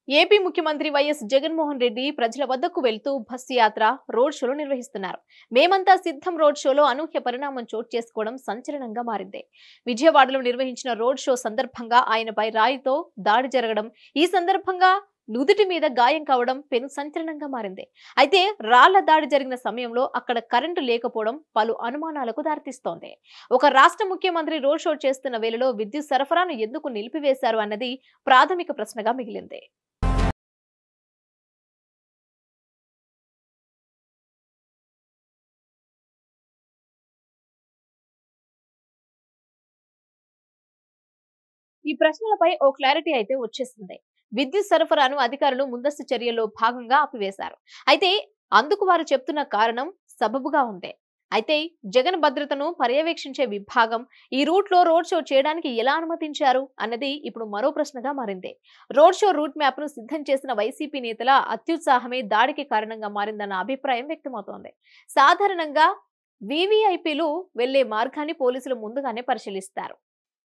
AP ముఖ్యమంత్రి YS Jaganmohan Reddy ప్రజల వద్దకు వెళ్తూ బస్సు యాత్ర రోడ్ షోలు నిర్వహిస్తున్నారు. మేమంతా సిద్ధం రోడ్ షోలో అనూహ్య పరిణామం చోటు చేసుకోవడం సంచలనంగా మారింది. విజయవాడలో నిర్వహించిన రోడ్ షో సందర్భంగా ఆయనపై రాయితో దాడి జరగడం, ఈ సందర్భంగా నుదుటి మీద గాయం కావడం పెను సంచలనంగా మారింది. అయితే రాళ్ల దాడి జరిగిన సమయంలో అక్కడ కరెంటు లేకపోవడం పలు అనుమానాలకు దారితీస్తోంది. ఒక రాష్ట్ర ముఖ్యమంత్రి రోడ్ షో చేస్తున్న వేళలో విద్యుత్ సరఫరాను ఎందుకు నిలిపివేశారు అన్నది ప్రాథమిక ప్రశ్నగా మిగిలింది. ఈ ప్రశ్నలపై ఓ క్లారిటీ అయితే వచ్చేసింది. విద్యుత్ సరఫరాను అధికారులు ముందస్తు చర్యల్లో భాగంగా ఆపివేశారు. అయితే అందుకు వారు చెప్తున్న కారణం సబబుగా ఉంది. అయితే జగన్ భద్రతను పర్యవేక్షించే విభాగం ఈ రూట్ లో రోడ్ షో చేయడానికి ఎలా అనుమతించారు అన్నది ఇప్పుడు మరో ప్రశ్నగా మారింది. రోడ్ షో రూట్ మ్యాప్ ను సిద్ధం చేసిన వైసీపీ నేతల అత్యుత్సాహమే దాడికి కారణంగా మారిందన్న అభిప్రాయం వ్యక్తమవుతోంది. సాధారణంగా వీవీఐపీలు వెళ్లే మార్గాన్ని పోలీసులు ముందుగానే పరిశీలిస్తారు.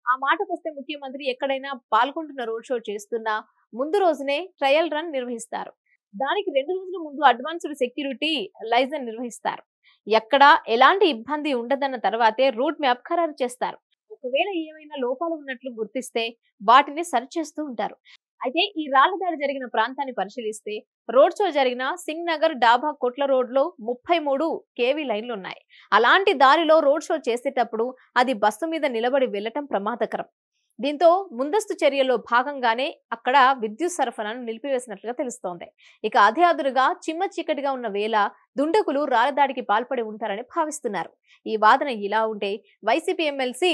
ఆ మాటకొస్తే ముఖ్యమంత్రి ఎక్కడైనా పాల్గొంటున్న రోడ్ షో చేస్తున్నా ముందు రోజునే ట్రయల్ రన్ నిర్వహిస్తారు. దానికి 2 రోజుల ముందు అడ్వాన్స్డ్ సెక్యూరిటీ లైజన్ నిర్వహిస్తారు. ఎక్కడా ఎలాంటి ఇబ్బంది ఉండదన్న తర్వాతే రూట్ మ్యాప్ ఖరారు చేస్తారు. ఒకవేళ ఏమైనా లోపాలు ఉన్నట్లు గుర్తిస్తే వాటిని సరిచేస్తూ ఉంటారు. అయితే ఈ రాళ్ల దాడి జరిగిన ప్రాంతాన్ని పరిశీలిస్తే రోడ్ షో జరిగిన సింగ్ నగర్ డాబా కొట్ల రోడ్ లో 33 కేవీ లైన్లు ఉన్నాయి. అలాంటి దారిలో రోడ్ షో చేసేటప్పుడు అది బస్సు మీద నిలబడి వెళ్లటం ప్రమాదకరం. దీంతో ముందస్తు చర్యలో భాగంగానే అక్కడ విద్యుత్ సరఫరాను నిలిపివేసినట్లుగా తెలుస్తోంది. ఇక అదే అదురుగా చిమ్మ చీకటిగా ఉన్న వేళ దుండగులు రాళ్ల దాడికి పాల్పడి ఉంటారని భావిస్తున్నారు. ఈ వాదన ఇలా ఉంటే వైసీపీ ఎమ్మెల్సీ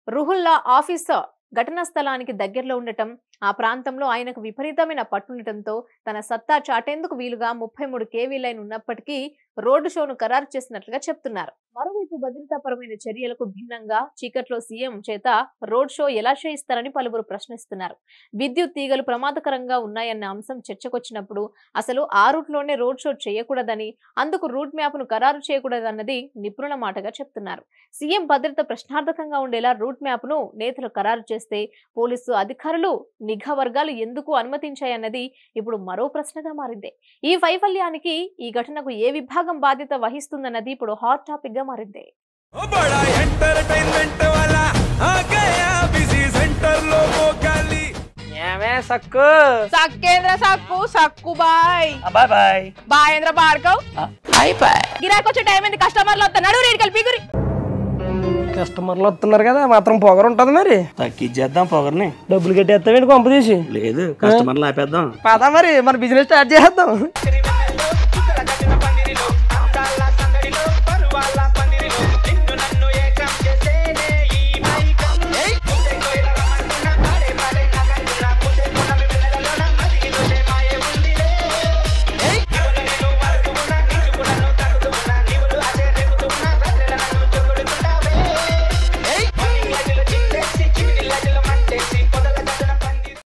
రుహుల్లా ఆఫీసర్ ఘటనా స్థలానికి దగ్గరలో ఉండటం, ఆ ప్రాంతంలో ఆయనకు విపరీతమైన పట్టుండటంతో తన సత్తా చాటేందుకు వీలుగా 33 కేవీ లైన్ ఉన్నప్పటికీ రోడ్డు షోను ఖరారు చేసినట్లుగా చెప్తున్నారు. మరోవైపు భద్రతాపరమైన చర్యలకు భిన్నంగా చీకట్లో సీఎం చేత రోడ్ షో ఎలా చేయిస్తారని పలువురు ప్రశ్నిస్తున్నారు. విద్యుత్ తీగలు ప్రమాదకరంగా ఉన్నాయన్న అంశం చర్చకొచ్చినప్పుడు అసలు ఆ రూట్ లోనే రోడ్ షో చేయకూడదని, అందుకు రూట్ మ్యాప్ ను ఖరారు చేయకూడదన్నది నిపుణుల మాటగా చెప్తున్నారు. సీఎం భద్రత ప్రశ్నార్థకంగా ఉండేలా రూట్ మ్యాప్ ను నేతలు ఖరారు చేస్తే పోలీసు అధికారులు, నిఘా వర్గాలు ఎందుకు అనుమతించాయన్నది ఇప్పుడు మరో ప్రశ్నగా మారింది. ఈ వైఫల్యానికి ఈ ఘటనకు ఏ విభాగం బాధ్యత వహిస్తుందన్నది ఇప్పుడు హాట్ టాపిక్ గా మారింది. గిరాకొచ్చే టైం ఏంది? కస్టమర్లు వస్తున్నారు, రేడికల్ కస్టమర్లు వస్తున్నారు కదా, మాత్రం పొగరు ఉంటది. మరి తగ్గిద్దాం పొగర్ని. డబ్బులు కట్టేస్తామేంటి కొంప తీసి? లేదు, కస్టమర్లు ఆపేద్దాం. పదా మరి మన బిజినెస్ స్టార్ట్ చేద్దాం.